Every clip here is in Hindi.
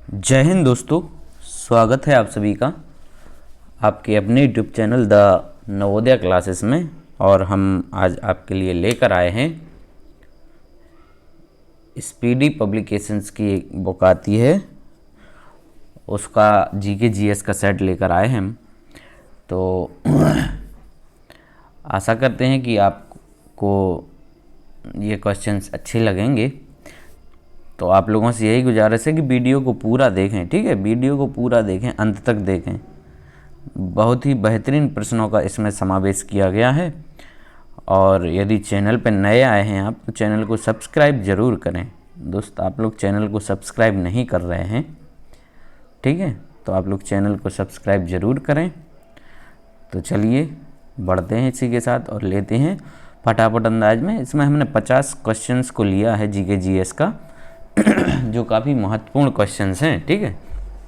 जय हिंद दोस्तों, स्वागत है आप सभी का आपके अपने YouTube channel the Navodaya classes में। और हम आज आपके लिए लेकर आए हैं स्पीडी पब्लिकेशंस की एक बुक आती है, उसका जीके जीएस का सेट लेकर आए हैं हम। तो आशा करते हैं कि आपको ये क्वेश्चंस अच्छे लगेंगे। तो आप लोगों से यही गुजारिश है कि वीडियो को पूरा देखें, ठीक है। वीडियो को पूरा देखें, अंत तक देखें। बहुत ही बेहतरीन प्रश्नों का इसमें समावेश किया गया है। और यदि चैनल पर नए आए हैं आप, तो चैनल को सब्सक्राइब ज़रूर करें। दोस्त, आप लोग चैनल को सब्सक्राइब नहीं कर रहे हैं, ठीक है, तो आप लोग चैनल को सब्सक्राइब ज़रूर करें। तो चलिए बढ़ते हैं इसी के साथ और लेते हैं फटाफट अंदाज में। इसमें हमने 50 क्वेश्चंस को लिया है जीके जीएस का जो काफ़ी महत्वपूर्ण क्वेश्चंस हैं, ठीक है।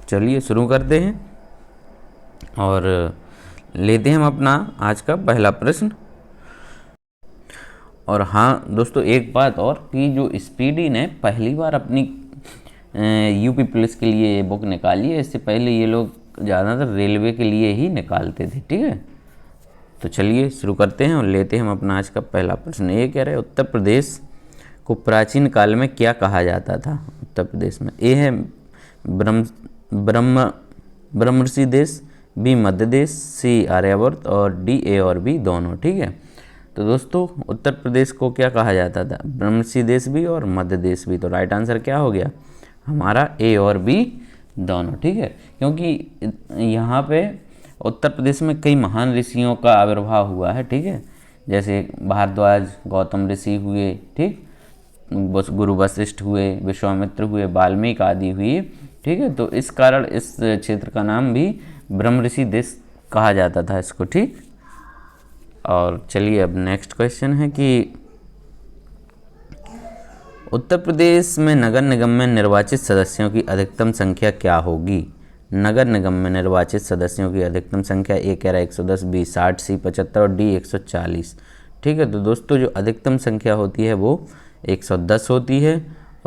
चलिए शुरू करते हैं और लेते हैं हम अपना आज का पहला प्रश्न। और हाँ दोस्तों, एक बात और कि जो स्पीडी ने पहली बार अपनी यूपी पुलिस के लिए ये बुक निकाली है। इससे पहले ये लोग ज़्यादातर रेलवे के लिए ही निकालते थे, ठीक है। तो चलिए शुरू करते हैं और लेते हैं हम अपना आज का पहला प्रश्न। ये कह रहे हैं उत्तर प्रदेश को प्राचीन काल में क्या कहा जाता था। उत्तर प्रदेश में ए है ब्रह्मर्षि देश, बी मध्य देश, सी आर्यावर्त और डी ए और बी दोनों, ठीक है। तो दोस्तों उत्तर प्रदेश को क्या कहा जाता था, ब्रह्मर्षि देश भी और मध्य देश भी। तो राइट आंसर क्या हो गया हमारा, ए और बी दोनों, ठीक है। क्योंकि यहाँ पे उत्तर प्रदेश में कई महान ऋषियों का आविर्भाव हुआ है, ठीक है। जैसे भारद्वाज, गौतम ऋषि हुए, ठीक, गुरु वशिष्ठ हुए, विश्वामित्र हुए, वाल्मीकि आदि हुए, ठीक है। तो इस कारण इस क्षेत्र का नाम भी ब्रह्मर्षि देश कहा जाता था इसको, ठीक। और चलिए अब नेक्स्ट क्वेश्चन है कि उत्तर प्रदेश में नगर निगम में निर्वाचित सदस्यों की अधिकतम संख्या क्या होगी। नगर निगम में निर्वाचित सदस्यों की अधिकतम संख्या, ए कह रहा है 110, बी 60, सी 75 और डी 140, ठीक है। तो दोस्तों जो अधिकतम संख्या होती है वो 110 होती है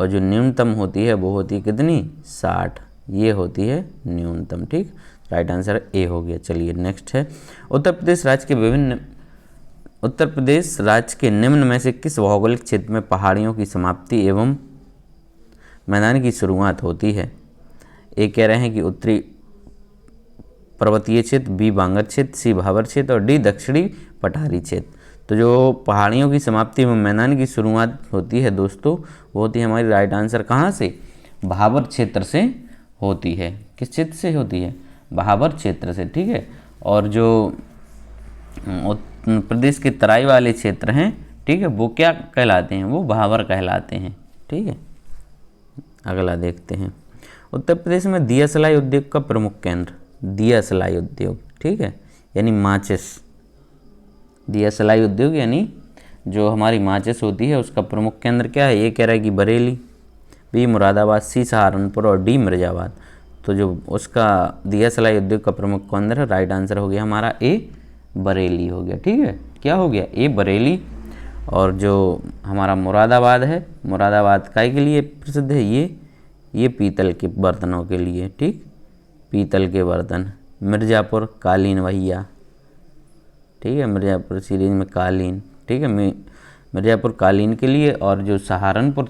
और जो न्यूनतम होती है वो होती है कितनी, 60, ये होती है न्यूनतम, ठीक। राइट आंसर ए हो गया। चलिए नेक्स्ट है उत्तर प्रदेश राज्य के निम्न में से किस भौगोलिक क्षेत्र में पहाड़ियों की समाप्ति एवं मैदान की शुरुआत होती है। ए कह रहे हैं कि उत्तरी पर्वतीय क्षेत्र, बी बांगर क्षेत्र, सी भाबर क्षेत्र और डी दक्षिणी पठारी क्षेत्र। तो जो पहाड़ियों की समाप्ति एवं मैदान की शुरुआत होती है दोस्तों, वो होती है हमारी राइट आंसर कहाँ से, भाबर क्षेत्र से होती है। किस क्षेत्र से होती है, भाबर क्षेत्र से, ठीक है। और जो प्रदेश के तराई वाले क्षेत्र हैं, ठीक है, वो क्या कहलाते हैं, वो भाबर कहलाते हैं, ठीक है। अगला देखते हैं, उत्तर प्रदेश में दिया सलाई उद्योग का प्रमुख केंद्र, दिया सलाई उद्योग, ठीक है, यानी माचिस, दिया सलाई उद्योग यानी जो हमारी माचिस होती है उसका प्रमुख केंद्र क्या है। ये कह रहा है कि बरेली, बी मुरादाबाद, सी सहारनपुर और डी मिर्जाबाद। तो जो उसका दिया सलाई उद्योग का प्रमुख केंद्र है, राइट आंसर हो गया हमारा ए बरेली हो गया, ठीक है। क्या हो गया, ए बरेली। और जो हमारा मुरादाबाद है, मुरादाबाद काय के लिए प्रसिद्ध है, ये पीतल के बर्तनों के लिए, ठीक, पीतल के बर्तन। मिर्ज़ापुर कालीन भैया, ठीक है, मिर्ज़ापुर सीरीज में कालीन, ठीक है, मिर्ज़ापुर कालीन के लिए। और जो सहारनपुर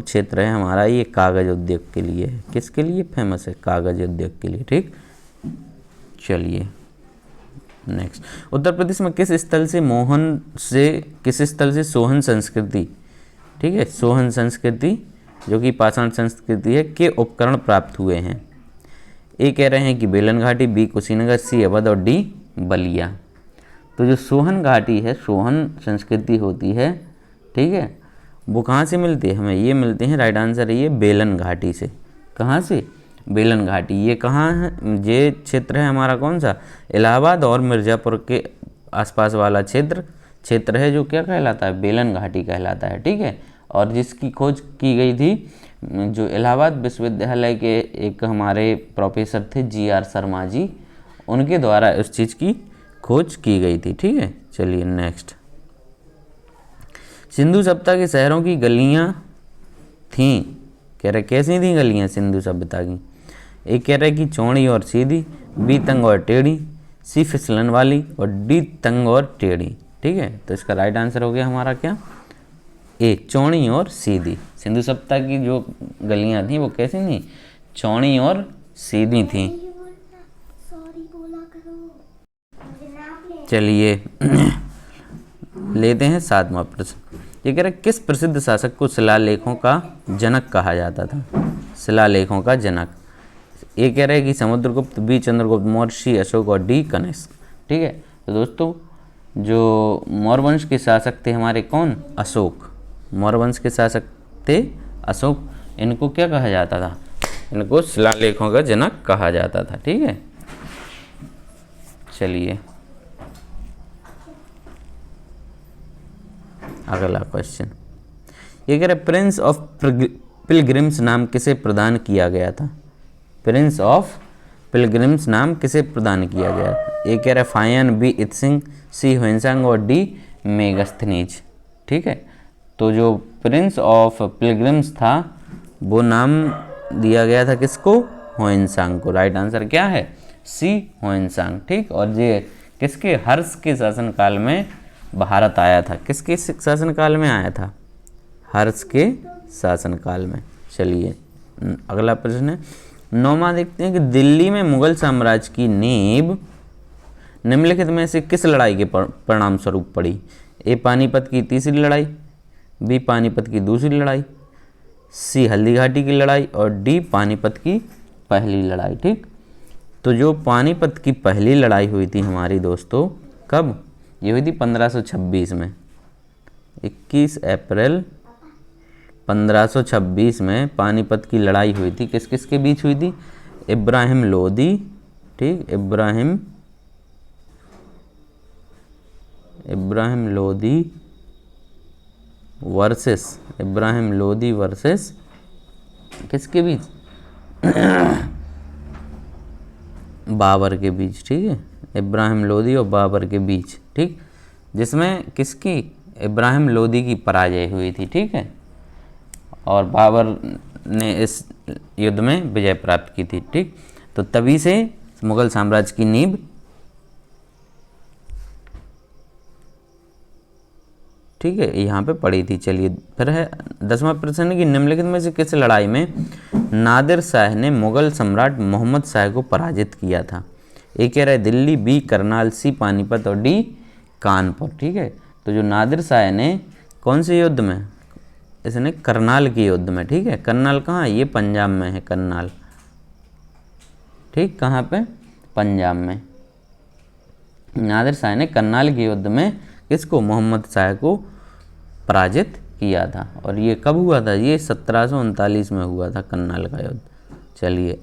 क्षेत्र है हमारा, ये कागज़ उद्योग के लिए है। किसके लिए फेमस है, कागज़ उद्योग के लिए, ठीक। चलिए नेक्स्ट, उत्तर प्रदेश में किस स्थल से सोहन संस्कृति, ठीक है, सोहन संस्कृति जो कि पाषाण संस्कृति है, के उपकरण प्राप्त हुए हैं। ए कह रहे हैं कि बेलन घाटी, बी कुशीनगर, सी अवध और डी बलिया। तो जो सोहन घाटी है, सोहन संस्कृति होती है, ठीक है, वो कहाँ से मिलती है हमें, ये मिलते हैं, राइट आंसर है ये बेलन घाटी से। कहाँ से, बेलन घाटी। ये कहाँ है, ये क्षेत्र है हमारा कौन सा, इलाहाबाद और मिर्ज़ापुर के आसपास वाला क्षेत्र है, जो क्या कहलाता है, बेलन घाटी कहलाता है, ठीक है। और जिसकी खोज की गई थी, जो इलाहाबाद विश्वविद्यालय के एक हमारे प्रोफेसर थे GR शर्मा जी, उनके द्वारा उस चीज़ की खोज की गई थी, ठीक है। चलिए नेक्स्ट, सिंधु सभ्यता के शहरों की गलियां थीं कह रहे कैसी थी गलियाँ सिंधु सभ्यता की। एक कह रहा है कि चौड़ी और सीधी, बी तंग और टेढ़ी, सी फिसलन वाली और डी तंग और टेढ़ी। ठीक है, तो इसका राइट आंसर हो गया हमारा क्या, ए चौड़ी और सीधी। सिंधु सभ्यता की जो गलियां थी वो कैसी थी, चौड़ी और सीधी थी। चलिए लेते हैं 7वां प्रश्न। ये कह रहे किस प्रसिद्ध शासक को शिलालेखों का जनक कहा जाता था, शिलालेखों का जनक। ये कह रहे हैं कि समुद्रगुप्त, बी चंद्रगुप्त मौर्य, सी अशोक और डी कनिष्क। ठीक है, तो दोस्तों जो मौर्य वंश के शासक थे हमारे कौन, अशोक। मौर्य वंश के शासक थे अशोक। इनको क्या कहा जाता था, इनको शिलालेखों का जनक कहा जाता था। ठीक है, चलिए अगला क्वेश्चन। ये कह रहे प्रिंस ऑफ पिलग्रिम्स नाम किसे प्रदान किया गया था, प्रिंस ऑफ पिलग्रिम्स नाम किसे प्रदान किया गया। ये कह रहे फायन, बी इत्सिंग, सी ह्वेनसांग और डी मेगस्थनीज। ठीक है, तो जो प्रिंस ऑफ पिलग्रिम्स था वो नाम दिया गया था किसको, ह्वेनसांग को। राइट आंसर क्या है, सी ह्वेनसांग। ठीक, और ये किसके, हर्ष के शासनकाल में भारत आया था। किसके शासनकाल में आया था, हर्ष के शासनकाल में। चलिए अगला प्रश्न है 9वां, देखते हैं कि दिल्ली में मुगल साम्राज्य की नींव निम्नलिखित में से किस लड़ाई के परिणाम स्वरूप पड़ी। ए पानीपत की तीसरी लड़ाई, बी पानीपत की दूसरी लड़ाई, सी हल्दीघाटी की लड़ाई और डी पानीपत की पहली लड़ाई। ठीक, तो जो पानीपत की पहली लड़ाई हुई थी हमारी दोस्तों, कब ये हुई थी 1526 में। 21 अप्रैल 1526 में पानीपत की लड़ाई हुई थी। किस किस के बीच हुई थी, इब्राहिम लोदी, ठीक, इब्राहिम लोदी वर्सेस किसके बीच, बाबर के बीच। ठीक है, इब्राहिम लोदी और बाबर के बीच। ठीक, जिसमें किसकी, इब्राहिम लोदी की पराजय हुई थी। ठीक है, और बाबर ने इस युद्ध में विजय प्राप्त की थी। ठीक, तो तभी से मुगल साम्राज्य की नींव ठीक है यहाँ पे पड़ी थी। चलिए फिर है 10वां प्रश्न कि निम्नलिखित में से किस लड़ाई में नादिर शाह ने मुगल सम्राट मोहम्मद शाह को पराजित किया था। ए कह रहा है दिल्ली, बी करनाल, सी पानीपत और डी कानपुर। ठीक है, तो जो नादिर शाह ने कौन से युद्ध में, इसने करनाल के युद्ध में। ठीक है, करनाल कहाँ है, ये पंजाब में है करनाल। ठीक, कहाँ पे, पंजाब में। नादिर शाह ने करनाल के युद्ध में किसको, मोहम्मद शाह को पराजित किया था। और ये कब हुआ था, ये 1739 में हुआ था करनाल का युद्ध। चलिए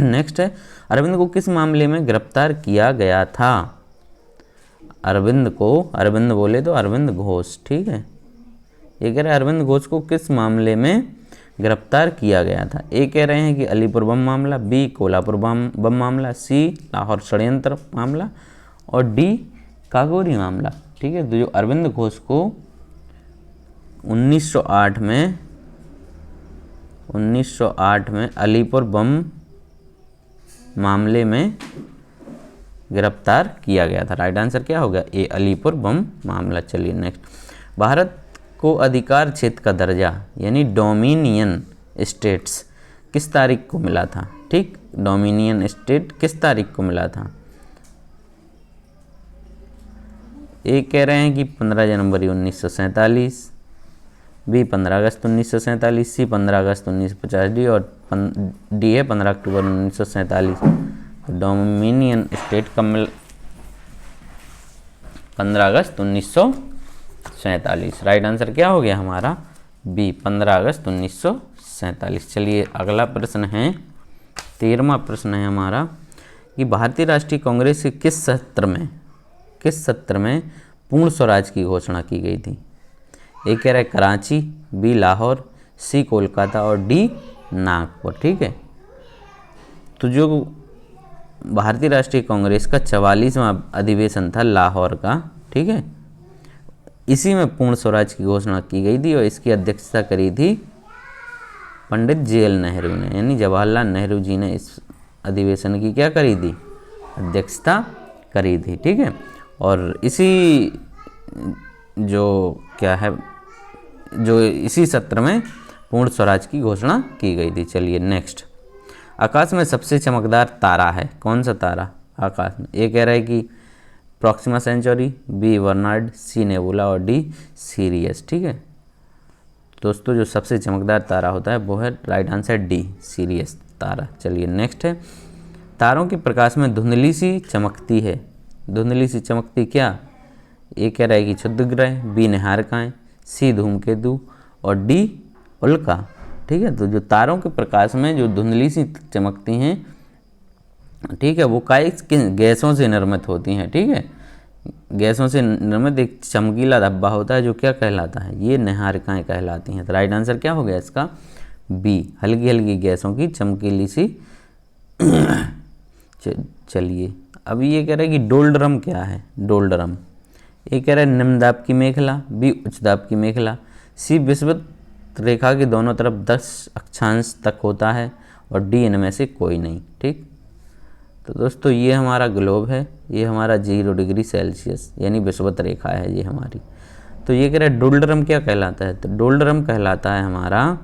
नेक्स्ट है, अरविंद को किस मामले में गिरफ्तार किया गया था। अरविंद बोले तो अरविंद घोष। ठीक है, ये कह रहे हैं अरविंद घोष को किस मामले में गिरफ्तार किया गया था। ए कह रहे हैं कि अलीपुर बम मामला, बी कोल्हापुर बम मामला, सी लाहौर षड्यंत्र मामला और डी काकोरी मामला। ठीक है, तो जो अरविंद घोष को 1908 में अलीपुर बम मामले में गिरफ्तार किया गया था। राइट आंसर क्या होगा, ए अलीपुर बम मामला। चलिए नेक्स्ट, भारत को अधिकार क्षेत्र का दर्जा यानी डोमिनियन स्टेट्स किस तारीख को मिला था। ठीक, डोमिनियन स्टेट किस तारीख को मिला था। एक कह रहे हैं कि 15 जनवरी 1947, बी 15 अगस्त 1947, सी 15 अगस्त 1950, डी और डी है 15 अक्टूबर 1947। डोमिनियन स्टेट कब मिल 15 अगस्त 1947। राइट आंसर क्या हो गया हमारा, बी 15 अगस्त 1947। चलिए अगला प्रश्न है 13वां प्रश्न है हमारा कि भारतीय राष्ट्रीय कांग्रेस के किस सत्र में पूर्ण स्वराज की घोषणा की गई थी। ए कह रहा है कराची, बी लाहौर, सी कोलकाता और डी नागपुर। ठीक है, तो जो भारतीय राष्ट्रीय कांग्रेस का 44वां अधिवेशन था लाहौर का, ठीक है, इसी में पूर्ण स्वराज की घोषणा की गई थी और इसकी अध्यक्षता करी थी पंडित जेएल नेहरू ने, यानी जवाहरलाल नेहरू जी ने इस अधिवेशन की क्या करी थी, अध्यक्षता करी थी। ठीक है, और इसी जो क्या है, जो इसी सत्र में पूर्ण स्वराज की घोषणा की गई थी। चलिए नेक्स्ट, आकाश में सबसे चमकदार तारा है, कौन सा तारा आकाश में? ए कह रहा है कि प्रॉक्सिमा सेंचुरी, बी बर्नार्ड, सी नेबुला और डी सीरियस। ठीक है दोस्तों, जो सबसे चमकदार तारा होता है वो है राइट आंसर डी, सीरियस तारा। चलिए नेक्स्ट है, तारों के प्रकाश में धुंधली सी चमकती है, धुंधली सी चमकती क्या? ए कह रहा है कि क्षुद्र ग्रह, बी निहारिकाएँ, सी धूमकेतु और डी उल्का। ठीक है, तो जो तारों के प्रकाश में जो धुंधली सी चमकती हैं, ठीक है, वो किन गैसों से निर्मित होती हैं। ठीक है, गैसों से निर्मित एक चमकीला धब्बा होता है जो क्या कहलाता है, ये निहारिकाएँ कहलाती हैं। तो राइट आंसर क्या हो गया इसका, बी, हल्की हल्की गैसों की चमकीली सी। चलिए अब ये कह रहा है कि डोलड्रम क्या है, डोलड्रम। ए कह रहा है निम्न दाब की मेखला, बी उच्च दाब की मेखला, सी विषुवत रेखा के दोनों तरफ 10 अक्षांश तक होता है और डी इनमें से कोई नहीं। ठीक, तो दोस्तों ये हमारा ग्लोब है, ये हमारा 0 डिग्री सेल्सियस यानी विषुवत रेखा है ये हमारी। तो ये कह रहा है डोलड्रम क्या कहलाता है, तो डोलड्रम कहलाता है हमारा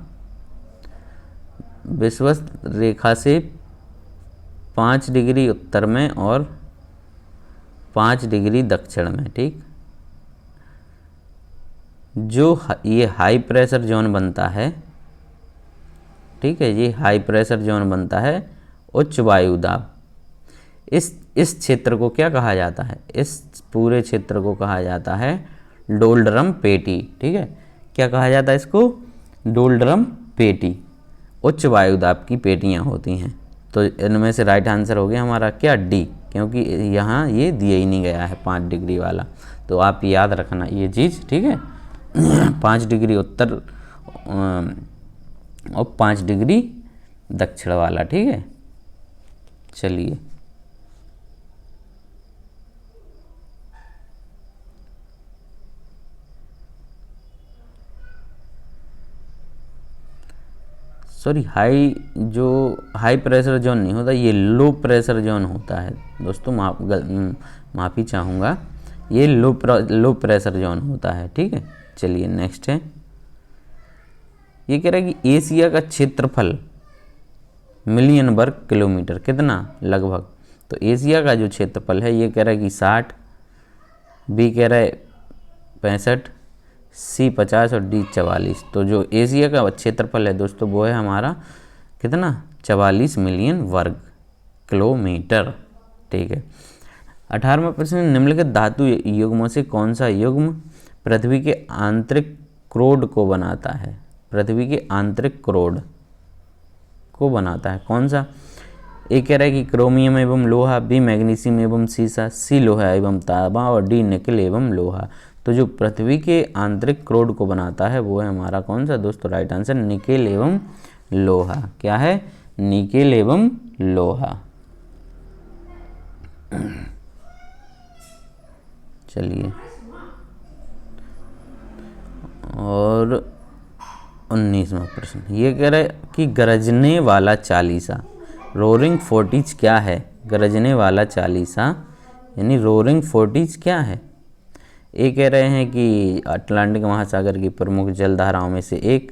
विषुवत रेखा से 5 डिग्री उत्तर में और 5 डिग्री दक्षिण में। ठीक, जो ये हाई प्रेशर जोन बनता है, ठीक है, ये हाई प्रेशर जोन बनता है, उच्च वायु दाब। इस क्षेत्र को क्या कहा जाता है, इस पूरे क्षेत्र को कहा जाता है डोलड्रम पेटी। ठीक है, क्या कहा जाता है इसको, डोलड्रम पेटी, उच्च वायु दाब की पेटियां होती हैं। तो इनमें से राइट आंसर हो गया हमारा क्या, डी, क्योंकि यहाँ ये दिया ही नहीं गया है 5 डिग्री वाला। तो आप याद रखना ये चीज़। ठीक है, 5 डिग्री उत्तर और 5 डिग्री दक्षिण वाला। ठीक है, चलिए सॉरी, हाई प्रेशर जोन नहीं होता, ये लो प्रेशर जोन होता है दोस्तों, माफ़ी चाहूँगा, ये लो प्रेशर जोन होता है। ठीक है, चलिए नेक्स्ट है, ये कह रहा है कि एशिया का क्षेत्रफल मिलियन वर्ग किलोमीटर कितना लगभग? तो एशिया का जो क्षेत्रफल है ये कह रहा है कि 60, बी कह रहा है 65, सी 50 और डी 44। तो जो एशिया का क्षेत्रफल है दोस्तों वो है हमारा कितना, 44 मिलियन वर्ग किलोमीटर। ठीक है, 18वां प्रश्न, निम्नलिखित धातु युग्मों से कौन सा युग्म पृथ्वी के आंतरिक क्रोड को बनाता है, पृथ्वी के आंतरिक क्रोड को बनाता है, कौन सा? ए कह रहा है कि क्रोमियम एवं लोहा, बी मैग्नीशियम एवं सीसा, सी लोहा एवं तांबा और डी निकल एवं लोहा। तो जो पृथ्वी के आंतरिक क्रोड को बनाता है वो है हमारा कौन सा दोस्तों, राइट आंसर निकेल एवं लोहा। क्या है, निकेल एवं लोहा। चलिए और 19वां प्रश्न, ये कह रहा है कि गरजने वाला चालीसा, रोरिंग फोर्टीज क्या है? गरजने वाला चालीसा यानी रोरिंग फोर्टीज क्या है? ए कह रहे हैं कि अटलांटिक महासागर की प्रमुख जलधाराओं में से एक,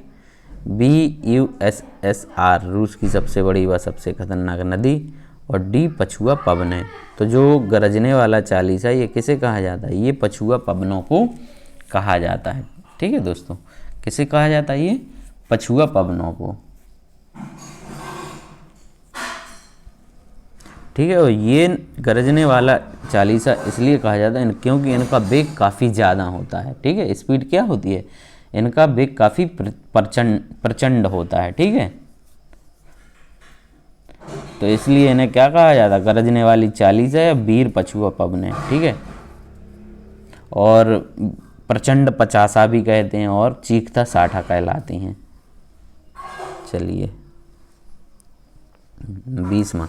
बी USSR रूस की सबसे बड़ी व सबसे खतरनाक नदी और डी पछुआ पवन है। तो जो गरजने वाला चालीसा ये किसे कहा जाता है, ये पछुआ पवनों को कहा जाता है। ठीक है दोस्तों, किसे कहा जाता है, ये पछुआ पवनों को। ठीक है, और ये गरजने वाला चालीसा इसलिए कहा जाता है क्योंकि इनका वेग काफ़ी ज़्यादा होता है। ठीक है, स्पीड क्या होती है, इनका वेग काफ़ी प्रचंड होता है। ठीक है, तो इसलिए इन्हें क्या कहा जाता है, गरजने वाली चालीसा या वीर पछुआ पवन है। ठीक है, और प्रचंड पचासा भी कहते हैं और चीखता साठा कहलाती हैं। चलिए 20वां,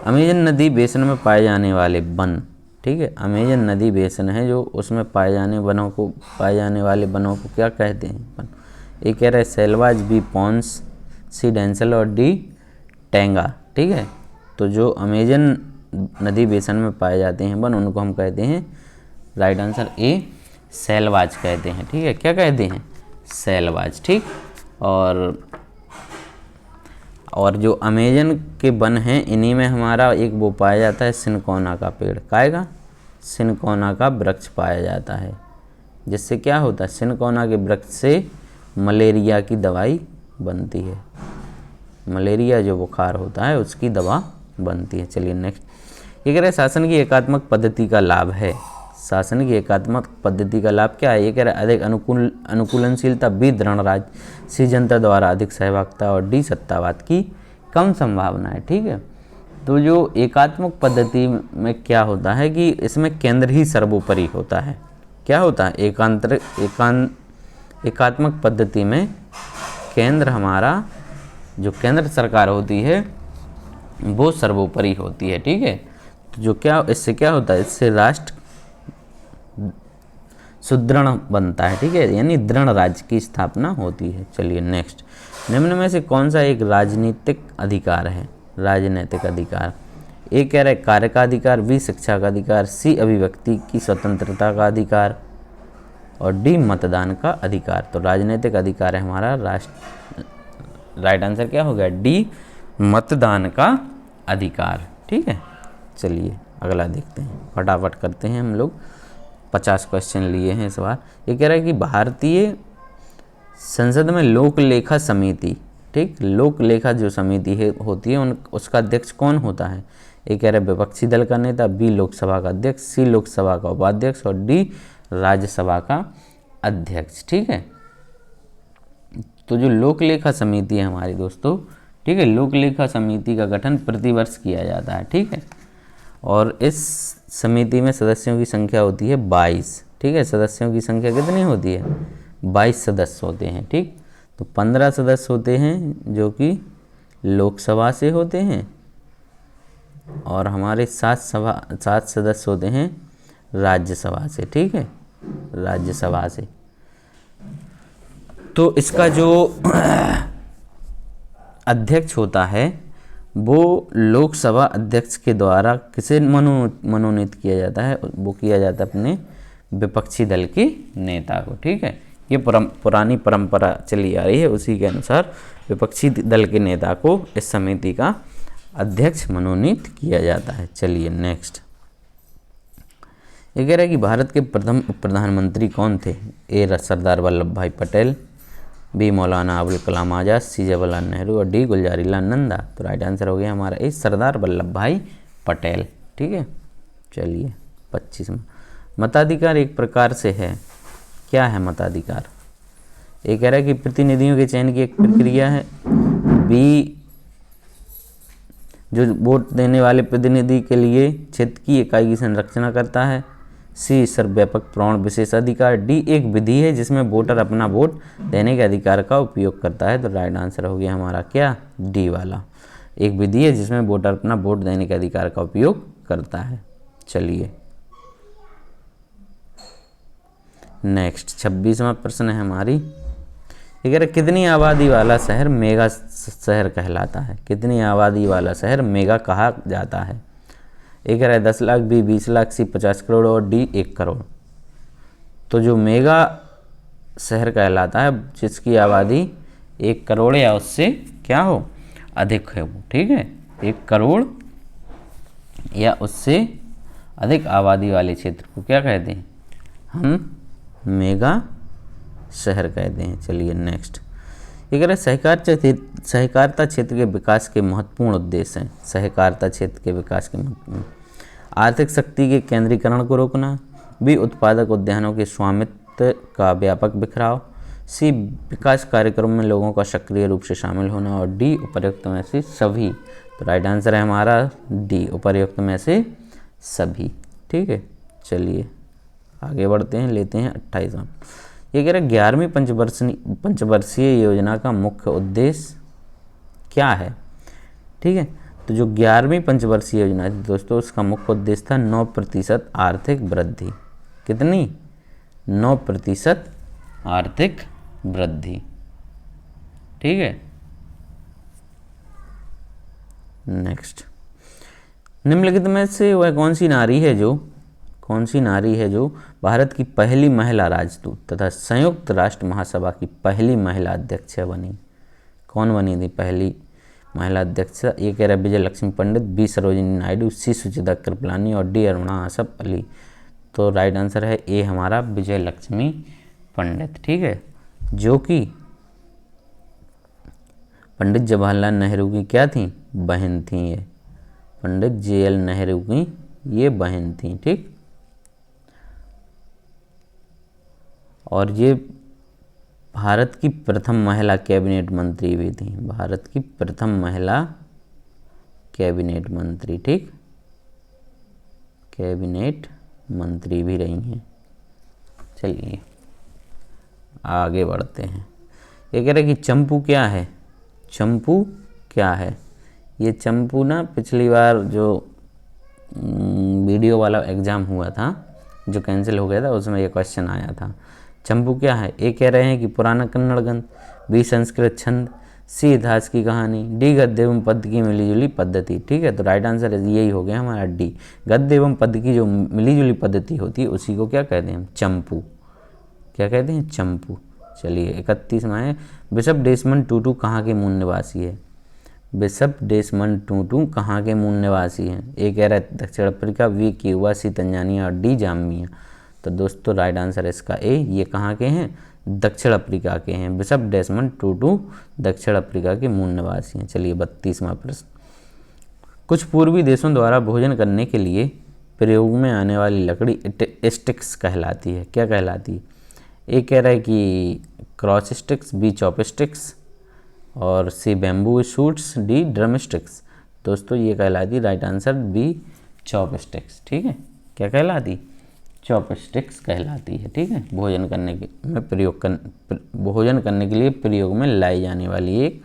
अमेजन नदी बेसिन में पाए जाने वाले वन। ठीक है, अमेजन नदी बेसिन है जो उसमें पाए जाने वाले वनों को क्या कहते हैं वन? ये कह रहे हैं सेल्वाज, बी पॉन्स, सी डेंसल और डी टेंगा। ठीक है, तो जो अमेजन नदी बेसिन में पाए जाते हैं वन, उनको हम कहते हैं, राइट आंसर ए, सैलवाज कहते हैं। ठीक है, क्या कहते हैं? सैलवाज। ठीक, और जो अमेजन के वन हैं इन्हीं में हमारा एक वो पाया जाता है सिनकोना का पेड़। काएगा? सिनकोना का वृक्ष पाया जाता है, जिससे क्या होता है? सिनकोना के वृक्ष से मलेरिया की दवाई बनती है। मलेरिया जो बुखार होता है उसकी दवा बनती है। चलिए नेक्स्ट, ये कह रहे हैं शासन की एकात्मक पद्धति का लाभ है। शासन की एकात्मक पद्धति का लाभ क्या है? ये कह रहा है अधिक अनुकूलनशीलता, बी दृढ़ राज्य, सी जनता द्वारा अधिक सहभागिता और डी सत्तावाद की कम संभावना है। ठीक है, तो जो एकात्मक पद्धति में क्या होता है कि इसमें केंद्र ही सर्वोपरि होता है। क्या होता है? एकात्मक पद्धति में केंद्र, हमारा जो केंद्र सरकार होती है वो सर्वोपरि होती है। ठीक है, तो जो क्या, इससे क्या होता है? इससे राष्ट्र सुदृढ़ बनता है। ठीक है, यानी दृढ़ राज्य की स्थापना होती है। चलिए नेक्स्ट, निम्न में से कौन सा एक राजनीतिक अधिकार है? राजनीतिक अधिकार, ए कह रहा है कार्य का अधिकार, बी शिक्षा का अधिकार, सी अभिव्यक्ति की स्वतंत्रता का अधिकार और डी मतदान का अधिकार। तो राजनीतिक अधिकार है हमारा राइट आंसर क्या हो गया? डी, मतदान का अधिकार। ठीक है, चलिए अगला देखते हैं, फटाफट करते हैं हम लोग। 50 क्वेश्चन लिए हैं इस बार। ये कह रहा है कि भारतीय संसद में लोक लेखा समिति, ठीक, लोक लेखा जो समिति है होती है उसका अध्यक्ष कौन होता है? ये कह रहा है विपक्षी दल का नेता, बी लोकसभा का अध्यक्ष, सी लोकसभा का उपाध्यक्ष और डी राज्यसभा का अध्यक्ष। ठीक है, तो जो लोक लेखा समिति है हमारी दोस्तों, ठीक है, लोक लेखा समिति का गठन प्रतिवर्ष किया जाता है। ठीक है, और इस समिति में सदस्यों की संख्या होती है 22। ठीक है, सदस्यों की संख्या कितनी होती है? 22 सदस्य होते हैं। ठीक, तो 15 सदस्य होते हैं जो कि लोकसभा से होते हैं और हमारे 7 सदस्य होते हैं राज्यसभा से। ठीक है, राज्यसभा से। तो इसका जो अध्यक्ष होता है वो लोकसभा अध्यक्ष के द्वारा किसे मनोनीत किया जाता है? वो किया जाता है अपने विपक्षी दल के नेता को। ठीक है, ये पुरानी परंपरा चली आ रही है, उसी के अनुसार विपक्षी दल के नेता को इस समिति का अध्यक्ष मनोनीत किया जाता है। चलिए नेक्स्ट, ये कह रहा है कि भारत के प्रथम प्रधानमंत्री कौन थे? ए सरदार वल्लभ भाई पटेल, बी मौलाना अबुल कलाम आज़ाद, सी जवाहरलाल नेहरू और डी गुलजारीलाल नंदा। तो राइट आंसर हो गया हमारा ए सरदार वल्लभ भाई पटेल। ठीक है, चलिए 25 में, मताधिकार एक प्रकार से है। क्या है मताधिकार? ये कह रहा है कि प्रतिनिधियों के चयन की एक प्रक्रिया है, बी जो वोट देने वाले प्रतिनिधि के लिए क्षेत्र की इकाई की संरचना करता है, सी सर्वव्यापक प्रौढ़ विशेषाधिकार, डी एक विधि है जिसमें वोटर अपना वोट देने के अधिकार का उपयोग करता है। तो राइट आंसर हो गया हमारा क्या? डी वाला, एक विधि है जिसमें वोटर अपना वोट देने के अधिकार का उपयोग करता है। चलिए नेक्स्ट 26वां प्रश्न है हमारी, अगर कितनी आबादी वाला शहर मेगा शहर कहलाता है? कितनी आबादी वाला शहर मेगा कहा जाता है? एक है 10 लाख, बी 20 लाख, सी 50 करोड़ और डी 1 करोड़। तो जो मेगा शहर कहलाता है जिसकी आबादी 1 करोड़ या उससे क्या हो अधिक है वो। ठीक है, 1 करोड़ या उससे अधिक आबादी वाले क्षेत्र को क्या कहते हैं? हम मेगा शहर कहते हैं। चलिए नेक्स्ट, ये कह रहे सहकारिता क्षेत्र के विकास के महत्वपूर्ण उद्देश्य हैं। सहकारिता क्षेत्र के विकास के महत्वपूर्ण, आर्थिक शक्ति के केंद्रीकरण को रोकना, बी उत्पादक उद्यानों के स्वामित्व का व्यापक बिखराव, सी विकास कार्यक्रम में लोगों का सक्रिय रूप से शामिल होना और डी उपर्युक्त में से सभी। तो राइट आंसर है हमारा डी उपर्युक्त में से सभी। ठीक है, चलिए आगे बढ़ते हैं, लेते हैं 28वां। ये कह रहे 11वीं पंचवर्षीय योजना का मुख्य उद्देश्य क्या है? ठीक है, तो जो 11वीं पंचवर्षीय योजना थी दोस्तों, उसका मुख्य उद्देश्य था 9% आर्थिक वृद्धि। कितनी? 9% आर्थिक वृद्धि। ठीक है, नेक्स्ट, निम्नलिखित में से वह कौन सी नारी है जो भारत की पहली महिला राजदूत तथा संयुक्त राष्ट्र महासभा की पहली महिला अध्यक्ष बनी? कौन बनी थी पहली महिला अध्यक्ष? ये कह रहा है विजय लक्ष्मी पंडित, बी सरोजिनी नायडू, सी सुचिता कृपलानी और डी अरुणा आसफ अली। तो राइट आंसर है ए हमारा विजय लक्ष्मी पंडित, ठीक है, जो कि पंडित जवाहरलाल नेहरू की क्या थी? बहन थी। ये पंडित JL नेहरू की ये बहन थी, ठीक। और ये भारत की प्रथम महिला कैबिनेट मंत्री भी थी, भारत की प्रथम महिला कैबिनेट मंत्री, ठीक, कैबिनेट मंत्री भी रही हैं। चलिए आगे बढ़ते हैं। ये कह रहे कि चंपू क्या है? चंपू क्या है? ये चंपू ना पिछली बार जो वीडियो वाला एग्ज़ाम हुआ था जो कैंसिल हो गया था उसमें ये क्वेश्चन आया था। चंपू क्या है? ए कह रहे हैं कि पुराना कन्नड़ ग्रंथ, बी संस्कृत छंद, सी इतिहास की कहानी, डी गद्य एवं पद्य की मिलीजुली पद्धति, ठीक है। तो राइट आंसर यही हो गया हमारा डी, गद्य एवं पद्य की जो मिलीजुली पद्धति होती है उसी को क्या कहते हैं हम? चंपू। क्या कहते हैं? चंपू। चलिए 31 में है, बिशप डेसमंड टूटू कहाँ के मूल निवासी है? बिशप डेसमंड टूटू कहाँ के मूल निवासी हैं? ए कह रहा है दक्षिण अफ्रीका, बी क्यूबा, सी तंजानिया और डी जाम्बिया। तो दोस्तों राइट आंसर इसका ए, ये कहाँ के हैं? दक्षिण अफ्रीका के हैं। बिशप डेसमंड टूटू दक्षिण अफ्रीका के मूल निवासी हैं। चलिए 32वां प्रश्न, कुछ पूर्वी देशों द्वारा भोजन करने के लिए प्रयोग में आने वाली लकड़ी स्टिक्स कहलाती है। क्या कहलाती है? ए कह रहा है कि cross sticks, B chopsticks और C bamboo shoots, D drumsticks. दोस्तों ये कहलाती, right answer B chopsticks, ठीक है। क्या कहलाती? चॉप स्टिक्स कहलाती है, ठीक है। भोजन करने के लिए प्रयोग में लाई जाने वाली एक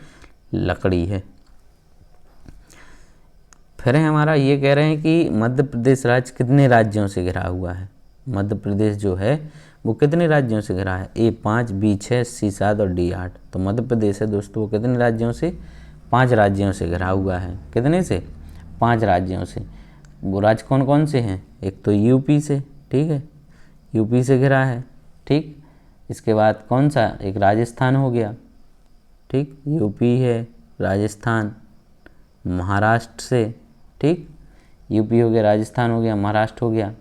लकड़ी है। फिर है हमारा, ये कह रहे हैं कि मध्य प्रदेश राज्य कितने राज्यों से घिरा हुआ है? मध्य प्रदेश जो है वो कितने राज्यों से घिरा है? ए 5, बी 6, सी 7 और डी 8। तो मध्य प्रदेश है दोस्तों वो कितने राज्यों से? 5 राज्यों से घिरा हुआ है। कितने से? 5 राज्यों से। वो राज्य कौन कौन से हैं? एक तो यूपी से, ठीक है, यूपी से घिरा है, ठीक। इसके बाद कौन सा? एक राजस्थान हो गया, ठीक, यूपी है, राजस्थान, महाराष्ट्र से, ठीक, यूपी हो गया, राजस्थान हो गया, महाराष्ट्र हो गया,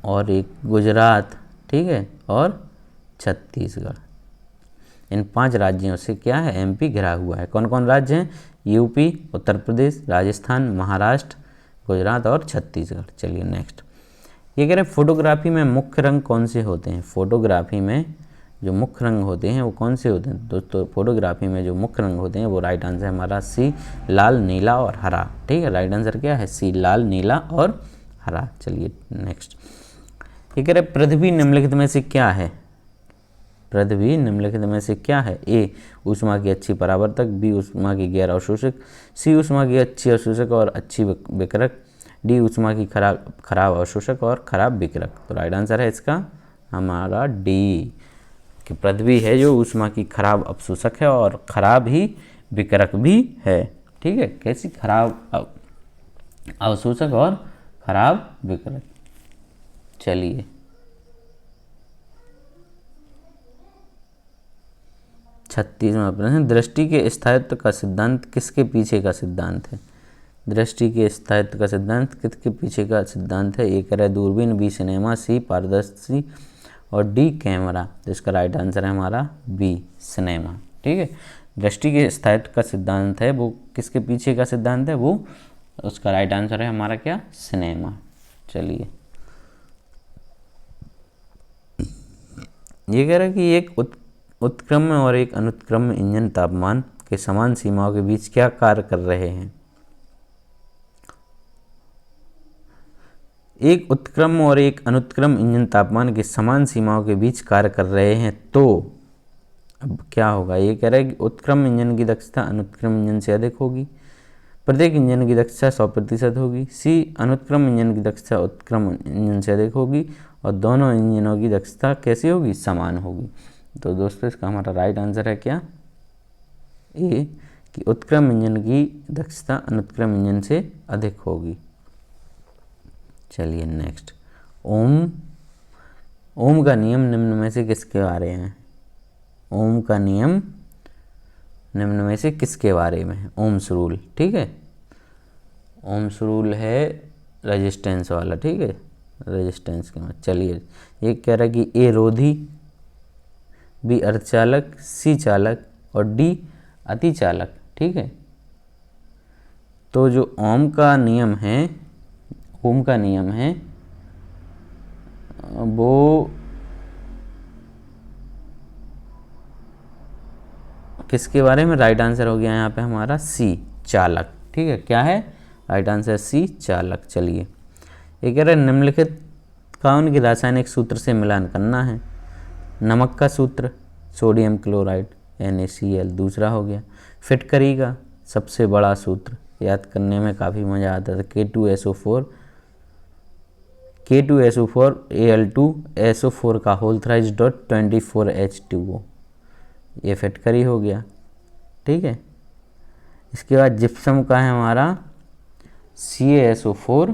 और एक गुजरात, ठीक है, और छत्तीसगढ़। इन 5 राज्यों से क्या है? MP घिरा हुआ है। कौन कौन राज्य हैं? यूपी, उत्तर प्रदेश, राजस्थान, महाराष्ट्र, गुजरात और छत्तीसगढ़। चलिए नेक्स्ट, ये कह रहे हैं फोटोग्राफी में मुख्य रंग कौन से होते हैं? फोटोग्राफी में जो मुख्य रंग होते हैं वो कौन से होते हैं? दोस्तों फोटोग्राफी में जो मुख्य रंग होते हैं वो राइट आंसर है हमारा सी लाल, नीला और हरा, ठीक है। राइट आंसर क्या है? सी लाल, नीला और हरा। चलिए नेक्स्ट, ये कह रहे पृथ्वी निम्नलिखित में से क्या है? पृथ्वी निम्नलिखित में से क्या है? ए ऊष्मा की अच्छी परावर्तक, बी ऊष्मा की गैर अवशोषक, सी ऊष्मा की अच्छी अवशोषक और अच्छी विकिरक, डी ऊष्मा की खराब अवशोषक और खराब विकिरक। तो राइट आंसर है इसका हमारा डी, कि पृथ्वी है जो ऊष्मा की खराब अवशोषक है और खराब ही विकिरक भी है, ठीक है। कैसी? खराब अवशोषक और खराब विकिरक। चलिए 36वां प्रश्न, दृष्टि के स्थायित्व का सिद्धांत किसके पीछे का सिद्धांत है? दृष्टि के स्थायित्व का सिद्धांत किसके पीछे का सिद्धांत है? ए कह रहा है दूरबीन, बी सिनेमा, सी पारदर्शी और डी कैमरा। तो इसका राइट आंसर है हमारा बी सिनेमा, ठीक है। दृष्टि के स्थायित्व का सिद्धांत है वो किसके पीछे का सिद्धांत है? वो उसका राइट आंसर है हमारा क्या? सिनेमा। चलिए ये कह रहा है कि एक उत्क्रम्य और एक अनुत्क्रम्य इंजन तापमान के समान सीमाओं के बीच क्या कार्य कर रहे हैं? एक उत्क्रम और एक अनुत्क्रम इंजन तापमान के समान सीमाओं के बीच कार्य कर रहे हैं, तो अब क्या होगा? ये कह रहा है कि उत्क्रम इंजन की दक्षता अनुत्क्रम इंजन से अधिक होगी, प्रत्येक इंजन की दक्षता 100% होगी, सी अनुत्क्रम इंजन की दक्षता उत्क्रम इंजन से अधिक होगी और दोनों इंजनों की दक्षता कैसी होगी? समान होगी। तो दोस्तों इसका हमारा राइट आंसर है क्या? ए, कि उत्क्रम इंजन की दक्षता अनुत्क्रम इंजन से अधिक होगी। चलिए नेक्स्ट, ओम का नियम निम्न में से किसके बारे में है? ओम का नियम निम्न में से किसके बारे में है? ओम्स रूल, ठीक है। ओम्स रूल है रेजिस्टेंस वाला, ठीक है, रेजिस्टेंस के बाद। चलिए ये कह रहा है कि ए रोधी, बी अर्धचालक, सी चालक और डी अतिचालक, ठीक है। तो जो ओम का नियम है वो किसके बारे में? राइट आंसर हो गया यहाँ पे हमारा सी चालक, ठीक है। क्या है? राइट आंसर सी चालक। चलिए ये कह रहा है निम्नलिखित कौन की रासायनिक सूत्र से मिलान करना है? नमक का सूत्र सोडियम क्लोराइड NaCl दूसरा हो गया। फिटकरी का सबसे बड़ा सूत्र याद करने में काफ़ी मज़ा आता था, K2SO4 Al2SO4 का होल थ्राइज डॉट 24H2O, ये फिटकरी हो गया, ठीक है। इसके बाद जिप्सम का है हमारा CaSO4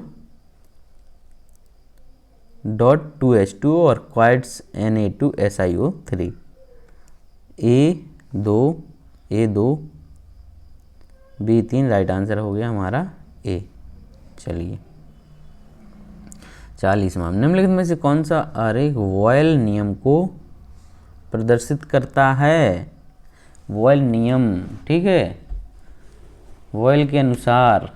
डॉट 2H2O और quartz Na2SiO3, A2 B3 right answer हो गया हमारा A। चलिए 40वां, निम्नलिखित में से कौन सा आरेख वॉयल नियम को प्रदर्शित करता है? वॉयल नियम, ठीक है। वॉयल के अनुसार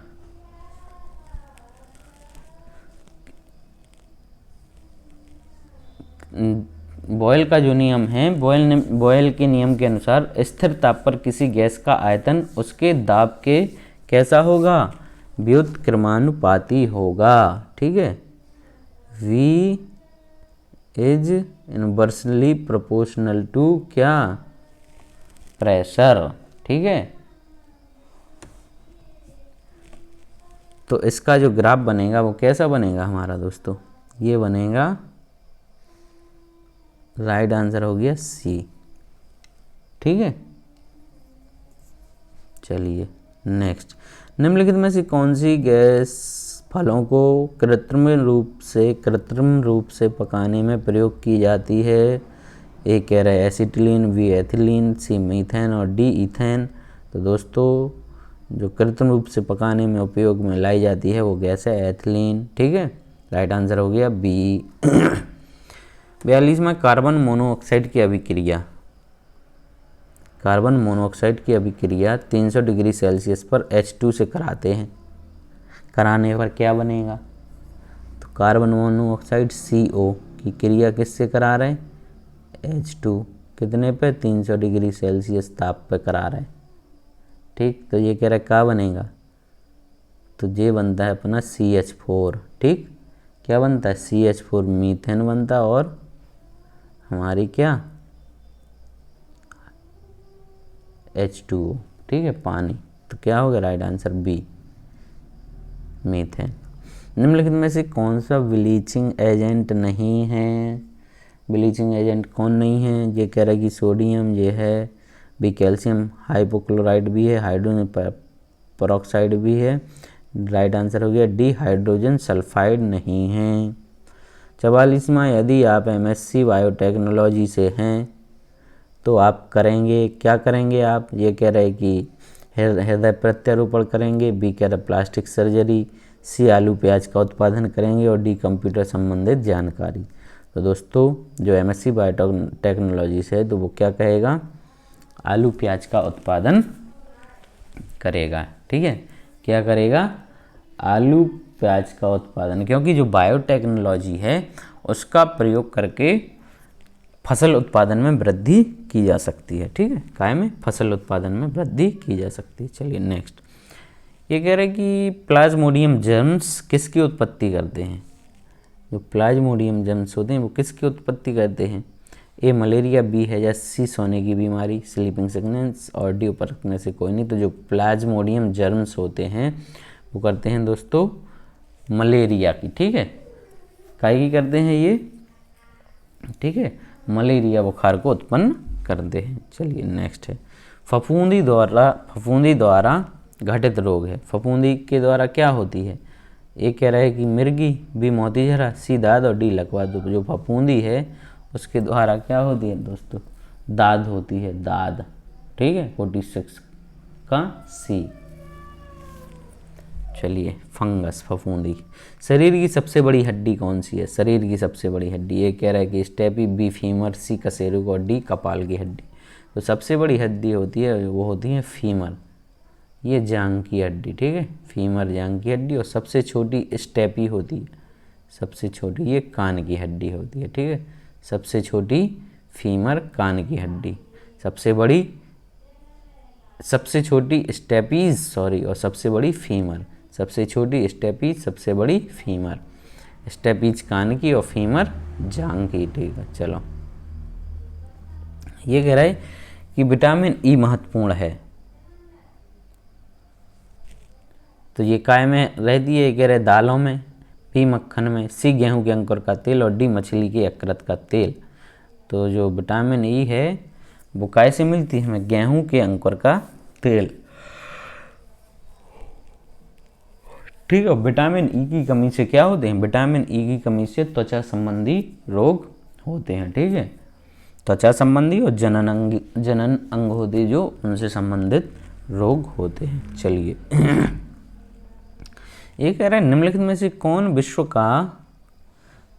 बॉयल का जो नियम है, बॉयल के नियम के अनुसार स्थिर ताप पर किसी गैस का आयतन उसके दाब के कैसा होगा? व्युत्क्रमानुपाती होगा, ठीक है। V is inversely proportional to क्या? प्रेशर, ठीक है। तो इसका जो ग्राफ बनेगा वो कैसा बनेगा हमारा दोस्तों? ये बनेगा, राइट आंसर हो गया सी, ठीक है। चलिए नेक्स्ट, निम्नलिखित में से कौन सी गैस फलों को कृत्रिम रूप से पकाने में प्रयोग की जाती है? ए कह रहा है एसिटिलीन, बी एथिलीन, सी मीथेन और डी इथेन। तो दोस्तों जो कृत्रिम रूप से पकाने में उपयोग में लाई जाती है वो गैस है एथिलीन, ठीक है। राइट आंसर हो गया बी। 42वां, कार्बन मोनोऑक्साइड की अभिक्रिया। कार्बन मोनोऑक्साइड की अभिक्रिया 300 डिग्री सेल्सियस पर H2 से कराते हैं, कराने पर क्या बनेगा? तो कार्बन मोनोऑक्साइड CO की क्रिया किससे करा रहे हैं? H2 कितने पे? 300 डिग्री सेल्सियस ताप पे करा रहे हैं, ठीक। तो ये कह रहा है क्या बनेगा? तो ये बनता है अपना CH4, ठीक। क्या बनता है? CH4 मीथेन बनता है और हमारी क्या? H2O, ठीक है, पानी। तो क्या होगा? Right answer B methane. निम्नलिखित में से कौन सा ब्लीचिंग एजेंट नहीं है? ब्लीचिंग एजेंट कौन नहीं है? ये कह रहा है कि सोडियम ये है, बी कैल्शियम हाइपोक्लोराइड भी है, हाइड्रोजन पेरोक्साइड भी है। राइट आंसर हो गया डी हाइड्रोजन सल्फाइड नहीं है। 44वां, यदि आप MSc बायोटेक्नोलॉजी से हैं तो आप करेंगे क्या? करेंगे आप? ये कह रहे हैं कि हृदय प्रत्यारोपण करेंगे, बी कह रहे प्लास्टिक सर्जरी, सी आलू प्याज का उत्पादन करेंगे और डी कंप्यूटर संबंधित जानकारी। तो दोस्तों जो MSc बायोटेक्नोलॉजी से है तो वो क्या कहेगा? आलू प्याज का उत्पादन करेगा, ठीक है। क्या करेगा? आलू प्याज का उत्पादन, क्योंकि जो बायोटेक्नोलॉजी है उसका प्रयोग करके फसल उत्पादन में वृद्धि की जा सकती है, ठीक है। काय में? फसल उत्पादन में वृद्धि की जा सकती है। चलिए नेक्स्ट, ये कह रहे हैं कि प्लाज्मोडियम जर्म्स किसकी उत्पत्ति करते हैं? जो प्लाज्मोडियम जर्म्स होते हैं वो किसकी उत्पत्ति करते हैं? ए मलेरिया, बी है या सी सोने की बीमारी, स्लीपिंग सिकनेस और डी ऊपर रखने से कोई नहीं। तो जो प्लाज्मोडियम जर्म्स होते हैं वो करते हैं दोस्तों मलेरिया की, ठीक है। काय की करते हैं ये? ठीक है, मलेरिया बुखार को उत्पन्न करते हैं। चलिए नेक्स्ट है फफूंदी द्वारा घटित रोग है। फफूंदी के द्वारा क्या होती है? ए कह रहा है कि मिर्गी, बी मोतीझरा, सी दाद और डी लकवा। तो जो फफूंदी है उसके द्वारा क्या होती है दोस्तों? दाद होती है, दाद। ठीक है, 46 का सी। चलिए, फंगस, फफूंदी। शरीर की सबसे बड़ी हड्डी कौन सी है? शरीर की सबसे बड़ी हड्डी, ये कह रहा है कि स्टेपी, बी फीमर, सी कशेरुक और डी कपाल की हड्डी। तो सबसे बड़ी हड्डी होती है वो होती है फीमर, ये जांघ की हड्डी। ठीक है, फीमर जांघ की हड्डी। और सबसे छोटी स्टेपी होती है, सबसे छोटी ये कान की हड्डी होती है। ठीक है, सबसे छोटी फीमर कान की हड्डी, सबसे छोटी स्टेपीज सॉरी, और सबसे बड़ी फीमर। सबसे छोटी स्टेपीज, सबसे बड़ी फीमर। स्टेपीज कान की और फीमर जांघ की। ठीक है, चलो, ये कह रहा है कि विटामिन ई महत्वपूर्ण है। तो ये काय में रहती है? कह रहे दालों में, बी मक्खन में, सी गेहूं के अंकुर का तेल और डी मछली के यकृत का तेल। तो जो विटामिन ई है वो काय से मिलती है हमें? गेहूं के अंकुर का तेल। ठीक है, विटामिन ई की कमी से क्या होते हैं? विटामिन ई की कमी से त्वचा संबंधी रोग होते हैं। ठीक है, त्वचा संबंधी और जनन अंग होते हैं जो उनसे संबंधित रोग होते हैं। चलिए, ये कह रहा है निम्नलिखित में से कौन विश्व का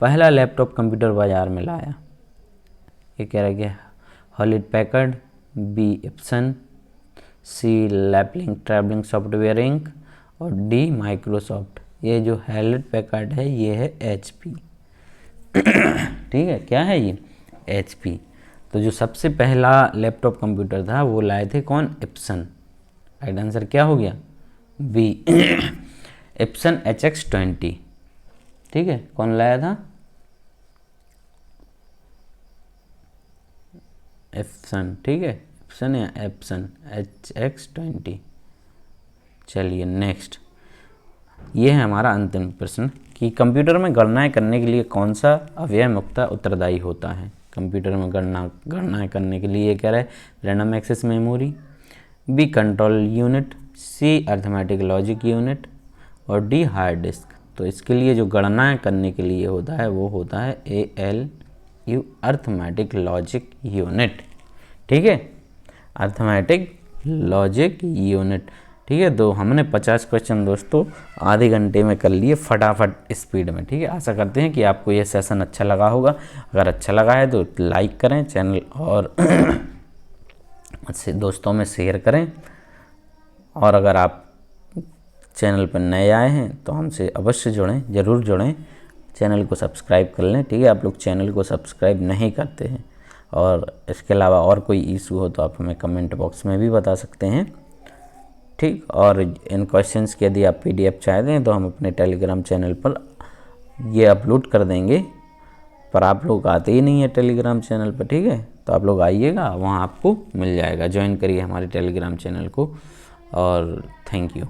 पहला लैपटॉप कंप्यूटर बाजार में लाया? ये कह रहा है कि हॉलिट पैकर्ड, बी एप्सन, सी लैपलिंग ट्रैवलिंग सॉफ्टवेयर इंक और डी माइक्रोसॉफ्ट। ये जो हॉलिट पैकर्ड है ये है एचपी। ठीक है, क्या है ये? एचपी। तो जो सबसे पहला लैपटॉप कंप्यूटर था वो लाए थे कौन? एप्सन। राइट आंसर क्या हो गया? B, Epson HX20। ठीक है, कौन लाया था? एप्सन। ठीक है, एप्सन या एप्सन, HX20। चलिए नेक्स्ट, ये है हमारा अंतिम प्रश्न कि कंप्यूटर में गणनाएं करने के लिए कौन सा अव्यय मुक्त उत्तरदायी होता है? कंप्यूटर में गणनाएं करने के लिए कह रहा है random access memory, B control unit, C arithmetic logic unit और डी हार्ड डिस्क। तो इसके लिए जो गणनाएं करने के लिए होता है वो होता है ALU, अर्थमेटिक लॉजिक यूनिट। ठीक है, अर्थमेटिक लॉजिक यूनिट। ठीक है, तो हमने 50 क्वेश्चन दोस्तों आधे घंटे में कर लिए फटाफट स्पीड में। ठीक है, आशा करते हैं कि आपको यह सेशन अच्छा लगा होगा। अगर अच्छा लगा है तो लाइक करें चैनल और दोस्तों में शेयर करें। और अगर आप चैनल पर नए आए हैं तो हमसे अवश्य जुड़ें, ज़रूर जुड़ें, चैनल को सब्सक्राइब कर लें। ठीक है, आप लोग चैनल को सब्सक्राइब नहीं करते हैं। और इसके अलावा और कोई इशू हो तो आप हमें कमेंट बॉक्स में भी बता सकते हैं। ठीक, और इन क्वेश्चंस की यदि आप PDF चाहते हैं तो हम अपने टेलीग्राम चैनल पर ये अपलोड कर देंगे, पर आप लोग आते ही नहीं है टेलीग्राम चैनल पर। ठीक है, तो आप लोग आइएगा, वहाँ आपको मिल जाएगा। ज्वाइन करिए हमारे टेलीग्राम चैनल को। और थैंक यू।